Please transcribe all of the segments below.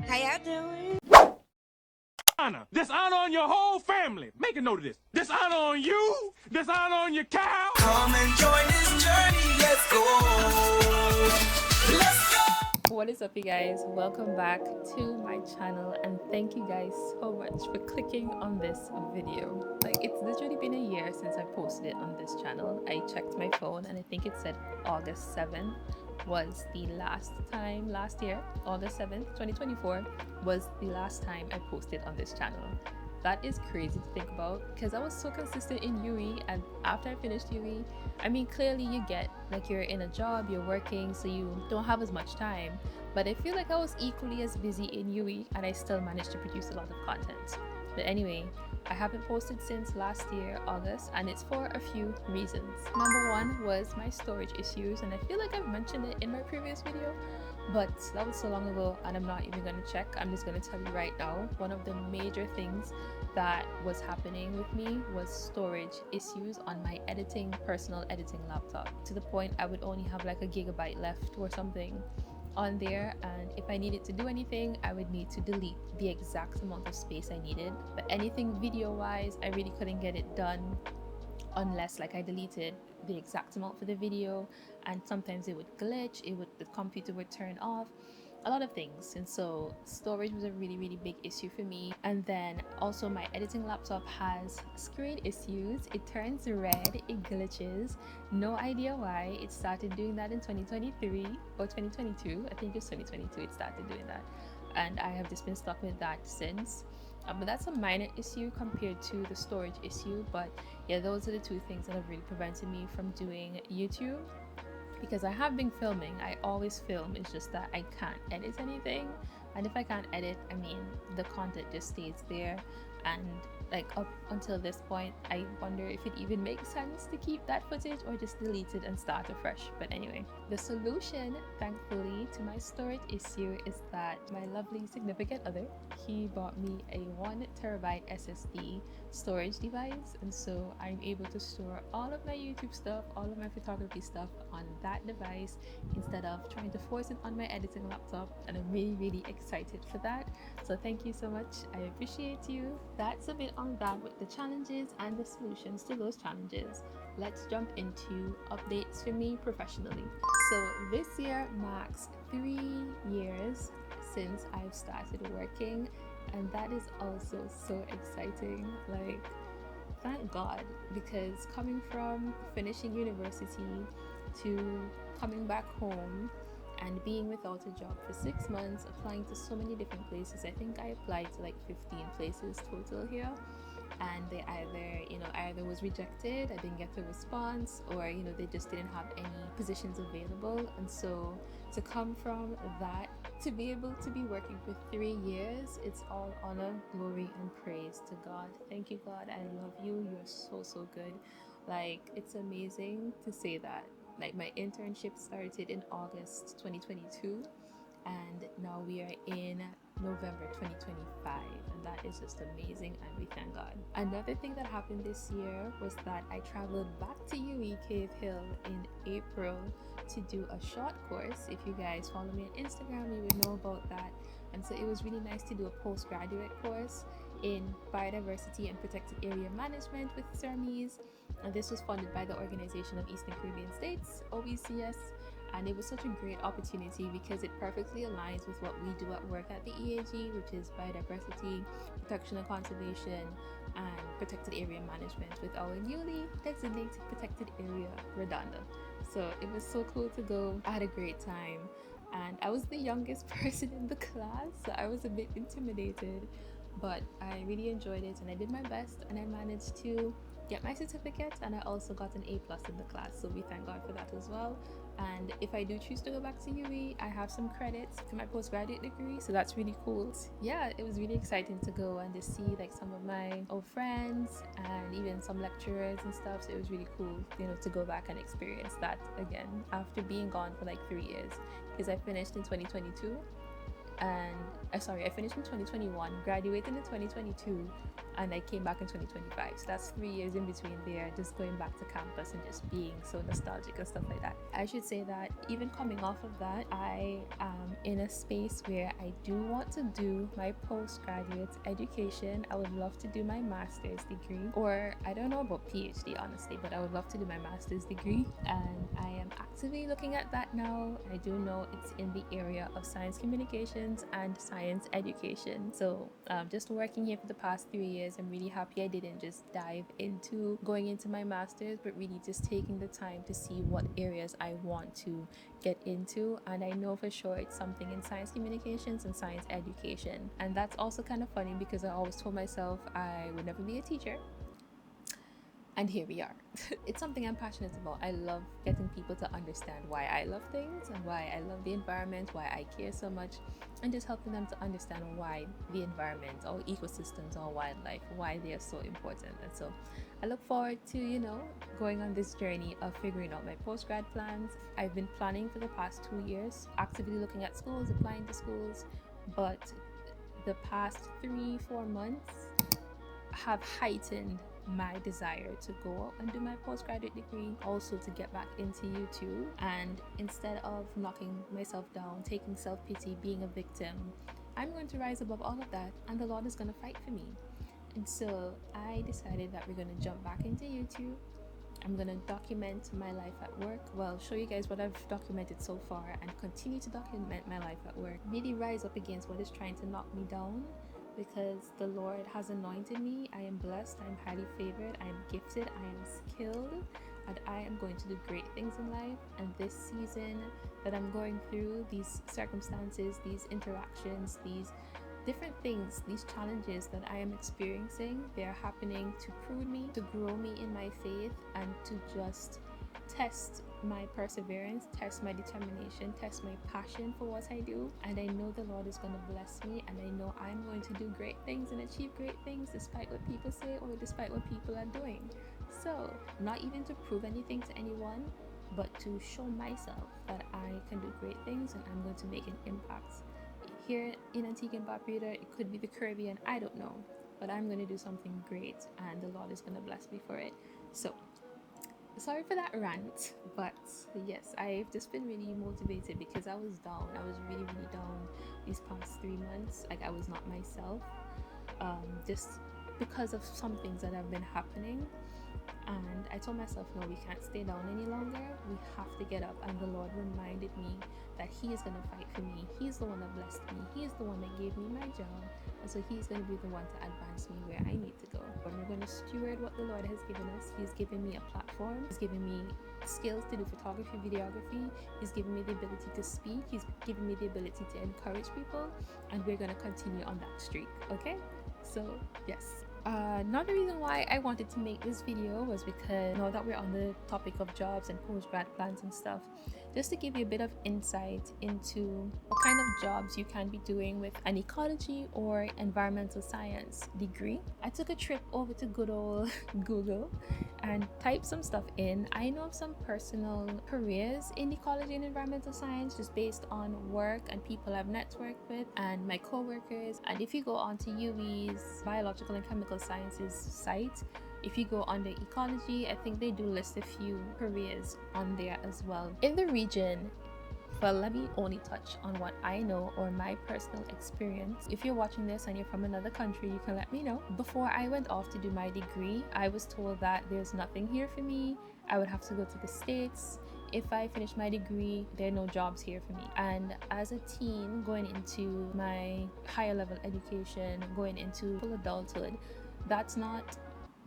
How y'all doing? Honor. Dishonor on your whole family. Make a note of this. Dishonor on you. Dishonor on your cow. Come and join this journey. Let's go. Let's go. What is up, you guys? Welcome back to my channel, and thank you guys so much for clicking on this video. Like, it's literally been a year since I posted it on this channel. I checked my phone and I think it said August 7th was the last time. Last year, August 7th 2024 was the last time I posted on this channel. That is crazy to think about, because I was so consistent in UE, and after I finished UE, I mean, clearly you get, like, you're in a job, you're working, so you don't have as much time, but I feel like I was equally as busy in UE and I still managed to produce a lot of content. But anyway, I haven't posted since last year, August, and it's for a few reasons. Number one was my storage issues, and I feel like I've mentioned it in my previous video, but that was so long ago and I'm not even going to check. I'm just going to tell you right now, one of the major things that was happening with me was storage issues on my personal editing laptop, to the point I would only have like a gigabyte left or something on there, and if I needed to do anything, I would need to delete the exact amount of space I needed. But anything video wise, I really couldn't get it done unless, like, I deleted the exact amount for the video, and sometimes it would glitch, the computer would turn off, a lot of things. And so storage was a really big issue for me. And then also my editing laptop has screen issues. It turns red, it glitches, no idea why. It started doing that in 2023 or 2022. I think it was 2022 it started doing that, and I have just been stuck with that since. But that's a minor issue compared to the storage issue. But yeah, those are the two things that have really prevented me from doing YouTube, because I have been filming. I always film, it's just that I can't edit anything, and if I can't edit, I mean, the content just stays there. And like, up until this point, I wonder if it even makes sense to keep that footage or just delete it and start afresh. But anyway, the solution, thankfully, to my storage issue is that my lovely significant other, he bought me a 1TB SSD storage device, and so I'm able to store all of my YouTube stuff, all of my photography stuff on that device instead of trying to force it on my editing laptop, and I'm really excited for that. So thank you so much, I appreciate you. That's a bit on that with the challenges and the solutions to those challenges. Let's jump into updates for me professionally. So this year marks 3 years since I've started working, and that is also so exciting. Like, thank God, because coming from finishing university to coming back home and being without a job for 6 months, applying to so many different places. I think I applied to like 15 places total here, and they either was rejected, I didn't get a response, or they just didn't have any positions available. And so to come from that to be able to be working for 3 years, it's all honor, glory, and praise to God. Thank you, God. I love you. You're so good. Like, it's amazing to say that. Like, my internship started in August 2022, and now we are in November 2025, and that is just amazing, and we thank God. Another thing that happened this year was that I traveled back to UE Cave Hill in April to do a short course. If you guys follow me on Instagram, you would know about that. And so it was really nice to do a postgraduate course in biodiversity and protected area management with Cermies, and this was funded by the Organization of Eastern Caribbean States, OECS. And it was such a great opportunity because it perfectly aligns with what we do at work at the EAG, which is biodiversity, protection and conservation, and protected area management with our newly designated protected area, Redonda. So it was so cool to go. I had a great time, and I was the youngest person in the class, so I was a bit intimidated, but I really enjoyed it, and I did my best, and I managed to get my certificate, and I also got an A+ in the class, so we thank God for that as well. And if I do choose to go back to UE, I have some credits to my postgraduate degree, so that's really cool. Yeah, it was really exciting to go and to see like some of my old friends and even some lecturers and stuff. So it was really cool, to go back and experience that again after being gone for like 3 years, because I finished in 2022 and I finished in 2021, graduated in 2022, and I came back in 2025. So that's 3 years in between there, just going back to campus and just being so nostalgic and stuff like that. I should say that even coming off of that, I am in a space where I do want to do my postgraduate education. I would love to do my master's degree, or I don't know about PhD honestly, but I would love to do my master's degree, and I am actively looking at that now. I do know it's in the area of science communications and science education. So just working here for the past 3 years, I'm really happy I didn't just dive into going into my master's, but really just taking the time to see what areas I want to get into. And I know for sure it's something in science communications and science education. And that's also kind of funny because I always told myself I would never be a teacher, and here we are. It's something I'm passionate about. I love getting people to understand why I love things and why I love the environment, why I care so much, and just helping them to understand why the environment or ecosystems or wildlife, why they are so important. And so I look forward to, going on this journey of figuring out my postgrad plans. I've been planning for the past 2 years, actively looking at schools, applying to schools, but the past 3-4 months have heightened my desire to go and do my postgraduate degree, also to get back into YouTube. And instead of knocking myself down, taking self-pity, being a victim, I'm going to rise above all of that, and the Lord is going to fight for me. And so I decided that we're going to jump back into YouTube. I'm going to document my life at work. Well, show you guys what I've documented so far and continue to document my life at work. Really rise up against what is trying to knock me down, because the Lord has anointed me. I am blessed, I am highly favored, I am gifted, I am skilled, and I am going to do great things in life. And this season that I'm going through, these circumstances, these interactions, these different things, these challenges that I am experiencing, they are happening to prune me, to grow me in my faith, and to just test my perseverance, test my determination, test my passion for what I do. And I know the Lord is going to bless me, and I know I'm going to do great things and achieve great things despite what people say or despite what people are doing. So not even to prove anything to anyone, but to show myself that I can do great things and I'm going to make an impact. Here in Antigua and Barbuda, it could be the Caribbean, I don't know, but I'm going to do something great, and the Lord is going to bless me for it. So sorry for that rant, but yes, I've just been really motivated because I was down. I was really down these past 3 months. Like, I was not myself, just because of some things that have been happening. And I told myself, no, we can't stay down any longer. We have to get up. And the Lord reminded me that He is going to fight for me. He's the one that blessed me. He is the one that gave me my job. And so He's going to be the one to advance me where I need to go. And we're going to steward what the Lord has given us. He's given me a platform. He's given me skills to do photography, videography. He's given me the ability to speak. He's given me the ability to encourage people. And we're going to continue on that streak. Okay? So, yes. Another reason why I wanted to make this video was because now that we're on the topic of jobs and postgrad plans and stuff, just to give you a bit of insight into what kind of jobs you can be doing with an ecology or environmental science degree. I took a trip over to good old Google and typed some stuff in. I know of some personal careers in ecology and environmental science just based on work and people I've networked with and my co-workers. And if you go onto UWE's biological and chemical sciences site, if you go under ecology, I think they do list a few careers on there as well. In the region, well, let me only touch on what I know or my personal experience. If you're watching this and you're from another country, you can let me know. Before I went off to do my degree, I was told that there's nothing here for me. I would have to go to the States. If I finish my degree, there are no jobs here for me. And as a teen going into my higher level education, going into full adulthood, that's not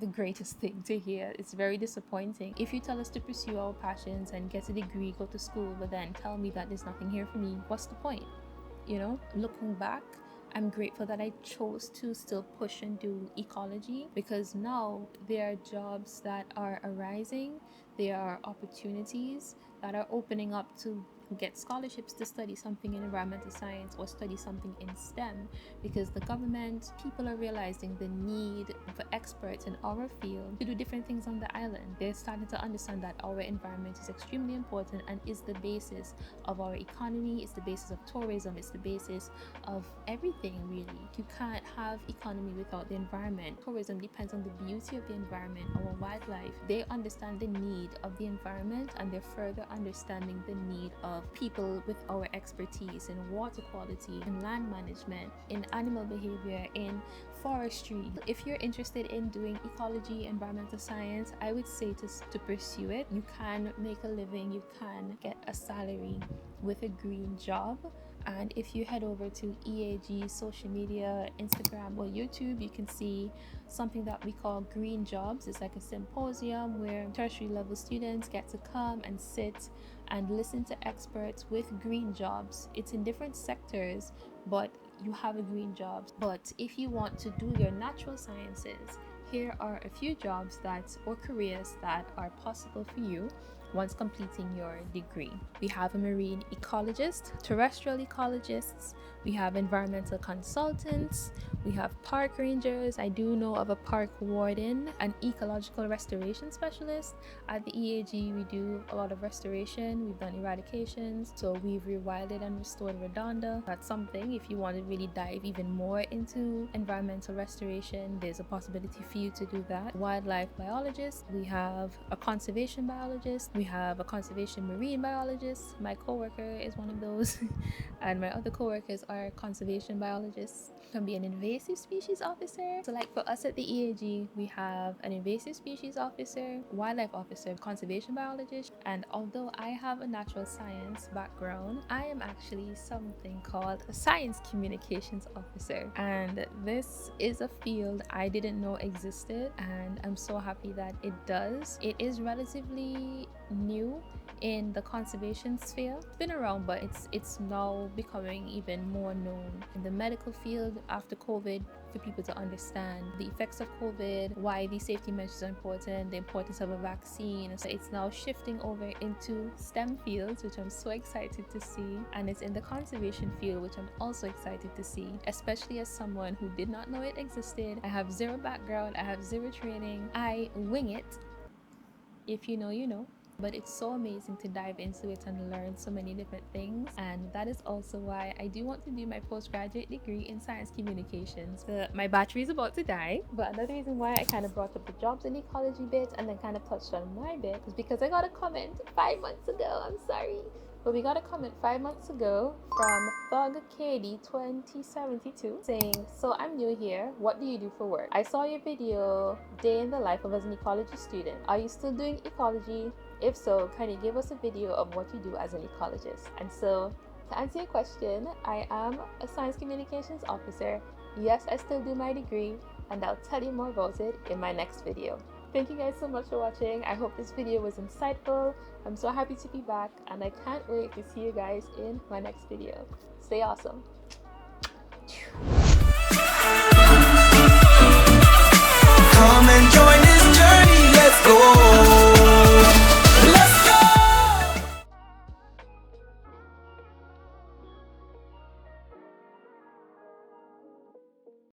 the greatest thing to hear. It's very disappointing. If you tell us to pursue our passions and get a degree, go to school, but then tell me that there's nothing here for me, what's the point? Looking back, I'm grateful that I chose to still push and do ecology, because now there are jobs that are arising There are opportunities that are opening up to get scholarships to study something in environmental science or study something in STEM, because the government, people are realizing the need for experts in our field to do different things on the island. They're starting to understand that our environment is extremely important and is the basis of our economy, it's the basis of tourism, it's the basis of everything really. You can't have economy without the environment. Tourism depends on the beauty of the environment, our wildlife. They understand the need of the environment, and they're further understanding the need of people with our expertise in water quality, in land management, in animal behavior, in forestry. If you're interested in doing ecology, environmental science, I would say to pursue it. You can make a living, you can get a salary with a green job. And if you head over to EAG social media, Instagram or YouTube, you can see something that we call green jobs. It's like a symposium where tertiary level students get to come and sit and listen to experts with green jobs. It's in different sectors, but you have a green job. But if you want to do your natural sciences, here are a few jobs or careers that are possible for you once completing your degree. We have a marine ecologist, terrestrial ecologists, we have environmental consultants, we have park rangers. I do know of a park warden, an ecological restoration specialist. At the EAG, we do a lot of restoration. We've done eradications, so we've rewilded and restored redonda. That's something, if you want to really dive even more into environmental restoration, there's a possibility for you to do that. Wildlife biologist, we have a conservation biologist, we have a conservation marine biologist. My coworker is one of those and my other coworkers are conservation biologists. You can be an invasive species officer. So like for us at the EAG, we have an invasive species officer, wildlife officer, conservation biologist. And although I have a natural science background, I am actually something called a science communications officer. And this is a field I didn't know existed, and I'm so happy that it does. It is relatively new in the conservation sphere. It's been around, but it's now becoming even more known in the medical field after COVID, for people to understand the effects of COVID, why these safety measures are important, the importance of a vaccine. So it's now shifting over into STEM fields, which I'm so excited to see, and it's in the conservation field, which I'm also excited to see, especially as someone who did not know it existed. I have zero background, I have zero training, I wing it. If you know, you know. But it's so amazing to dive into it and learn so many different things, and that is also why I do want to do my postgraduate degree in science communications. My battery is about to die, but another reason why I kind of brought up the jobs and ecology bit and then kind of touched on my bit is because I got a comment 5 months ago. I'm sorry, but we got a comment 5 months ago from Thug KD 2072 saying, "So I'm new here, what do you do for work? I saw your video, Day in the Life of as an Ecology Student. Are you still doing ecology? If so, can you give us a video of what you do as an ecologist?" And so, to answer your question, I am a science communications officer. Yes, I still do my degree, and I'll tell you more about it in my next video. Thank you guys so much for watching. I hope this video was insightful. I'm so happy to be back, and I can't wait to see you guys in my next video. Stay awesome.